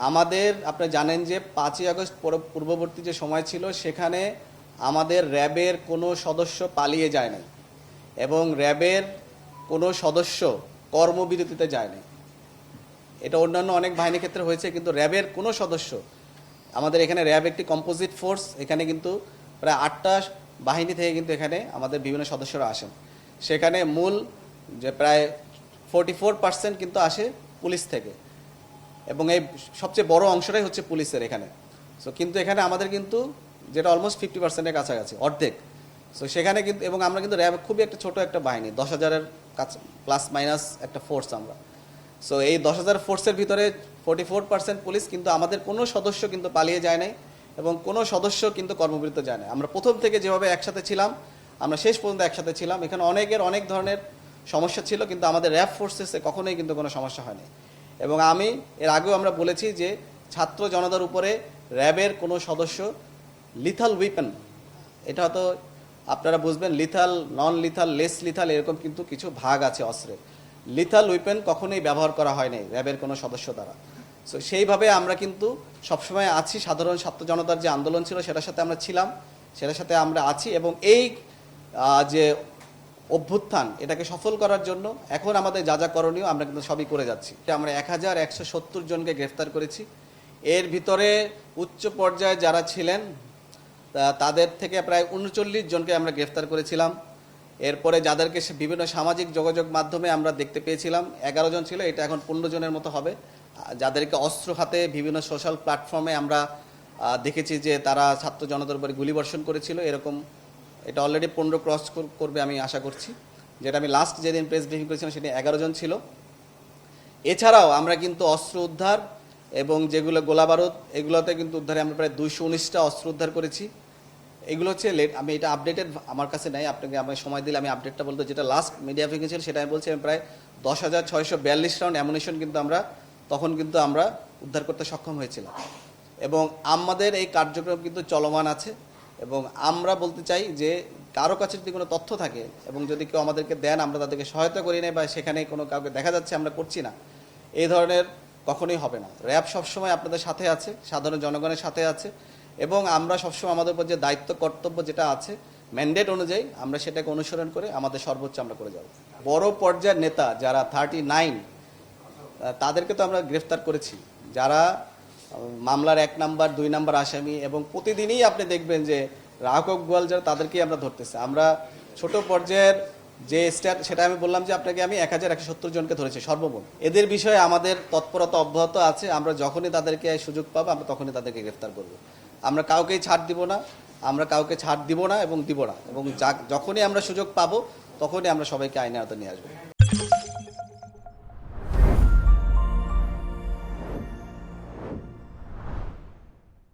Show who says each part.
Speaker 1: আমাদের আপনি জানেন যে 5ই আগস্ট পূর্ববর্তী যে সময় ছিল সেখানে আমাদের র্যাবের কোনো সদস্য পালিয়ে যায় নাই এবং র্যাবের কোনো সদস্য কর্মবিরতিতে যায় নাই। এটা অন্যান্য অনেক বাহিনীর ক্ষেত্রে হয়েছে, কিন্তু র্যাবের কোনো সদস্য, আমাদের এখানে র্যাব একটি কম্পোজিট ফোর্স, এখানে কিন্তু প্রায় 8টা বাহিনী থেকে কিন্তু এখানে আমাদের বিভিন্ন সদস্যরা আসেন। সেখানে মূল যে প্রায় 44% কিন্তু আসে পুলিশ থেকে, এবং এই সবচেয়ে বড় অংশটাই হচ্ছে পুলিশের এখানে। সো কিন্তু এখানে আমাদের কিন্তু যেটা অলমোস্ট 50%-এর কাছাকাছি, অর্ধেক। সো সেখানে কিন্তু, এবং আমরা কিন্তু র্যাব খুবই একটা ছোট একটা বাহিনী, 10,000-এর কাছে প্লাস মাইনাস একটা ফোর্স আমরা। সো এই 10,000 ফোর্সের ভিতরে 44% পুলিশ, কিন্তু আমাদের কোনো সদস্য কিন্তু পালিয়ে যায় নাই এবং কোনো সদস্য কিন্তু কর্মবিরতিতে যায় না। আমরা প্রথম থেকে যেভাবে একসাথে ছিলাম, আমরা শেষ পর্যন্ত একসাথে ছিলাম। এখানে অনেকের অনেক ধরনের সমস্যা ছিল, কিন্তু আমাদের র্যাব ফোর্সেসে কখনোই কিন্তু কোনো সমস্যা হয়নি। এবং আমি এর আগেও আমরা বলেছি যে ছাত্র জনতার উপরে র্যাবের কোনো সদস্য লিথাল উইপেন, এটা হয়তো আপনারা বুঝবেন, লিথাল, নন লিথাল, লেস লিথাল, এরকম কিন্তু কিছু ভাগ আছে অস্ত্রের। লিথাল উইপেন কখনোই ব্যবহার করা হয় নাই র্যাবের কোনো সদস্য দ্বারা। সো সেইভাবে আমরা কিন্তু সবসময় আছি। সাধারণ ছাত্র জনতার যে আন্দোলন ছিল সেটার সাথে আমরা ছিলাম, সেটার সাথে আমরা আছি, এবং এই যে অভ্যুত্থান, এটাকে সফল করার জন্য এখন আমাদের যা যা করণীয় আমরা কিন্তু সবই করে যাচ্ছি। আমরা 1170 জনকে গ্রেফতার করেছি। এর ভিতরে উচ্চ পর্যায়ে যারা ছিলেন তাদের থেকে প্রায় 39 জনকে আমরা গ্রেফতার করেছিলাম। এরপরে যাদেরকে বিভিন্ন সামাজিক যোগাযোগ মাধ্যমে আমরা দেখতে পেয়েছিলাম 11 জন ছিল, এটা এখন 15 জনের মতো হবে। যাদেরকে অস্ত্র হাতে বিভিন্ন সোশ্যাল প্ল্যাটফর্মে আমরা দেখেছি যে তারা ছাত্র জনতার উপরে গুলিবর্ষণ করেছিল, এরকম এটা অলরেডি 15 ক্রস করবে আমি আশা করছি। যেটা আমি লাস্ট যেদিন প্রেস ব্রিফিং করেছিলাম সেটা 11 জন ছিল। এছাড়াও আমরা কিন্তু অস্ত্র উদ্ধার এবং যেগুলো গোলাবারুদ, এগুলোতে কিন্তু উদ্ধারে আমরা প্রায় 219টা অস্ত্র উদ্ধার করেছি। এগুলো হচ্ছে আমি এটা আপডেটেড আমার কাছে নাই, আপনাকে আমি সময় দিলে আমি আপডেটটা বলতে, যেটা লাস্ট মিডিয়া ফিকে ছিল সেটা আমি বলছি। আমি প্রায় 10,642 রাউন্ড অ্যামুনিশন কিন্তু আমরা তখন কিন্তু আমরা উদ্ধার করতে সক্ষম হয়েছিলাম। এবং আমাদের এই কার্যক্রম কিন্তু চলমান আছে, এবং আমরা বলতে চাই যে কারো কাছে যদি কোনো তথ্য থাকে এবং যদি কেউ আমাদেরকে দেন, আমরা তাদেরকে সহায়তা করি না, বা সেখানে কোনো কাউকে দেখা যাচ্ছে আমরা করছি না, এই ধরনের কখনোই হবে না। র্যাব সবসময় আপনাদের সাথে আছে, সাধারণ জনগণের সাথে আছে, এবং আমরা সবসময় আমাদের উপর যে দায়িত্ব কর্তব্য যেটা আছে ম্যান্ডেট অনুযায়ী আমরা সেটাকে অনুসরণ করে আমাদের সর্বোচ্চ আমরা করে যাব। বড় পর্যায়ের নেতা যারা 39, তাদেরকে তো আমরা গ্রেফতার করেছি, যারা মামলার 1 নাম্বার 2 নাম্বার আসামি, এবং প্রতিদিনই আপনি দেখবেন যে রাঘব গোয়াল যারা, তাদেরকেই আমরা ধরতেছি। আমরা ছোট পর্যায়ের যে স্ট্যাট, সেটা আমি বললাম যে আপনাকে আমি 1170 জনকে ধরেছি সর্বমোট। এদের বিষয়ে আমাদের তৎপরতা অব্যাহত আছে। আমরা যখনই তাদেরকে সুযোগ পাবো আমরা তখনই তাদেরকে গ্রেফতার করব। আমরা কাউকেই ছাড় দিব না, আমরা কাউকে ছাড় দিব না এবং দিব না, এবং যখনই আমরা সুযোগ পাবো তখনই আমরা সবাইকে আইনের আওতায় নিয়ে আসবো।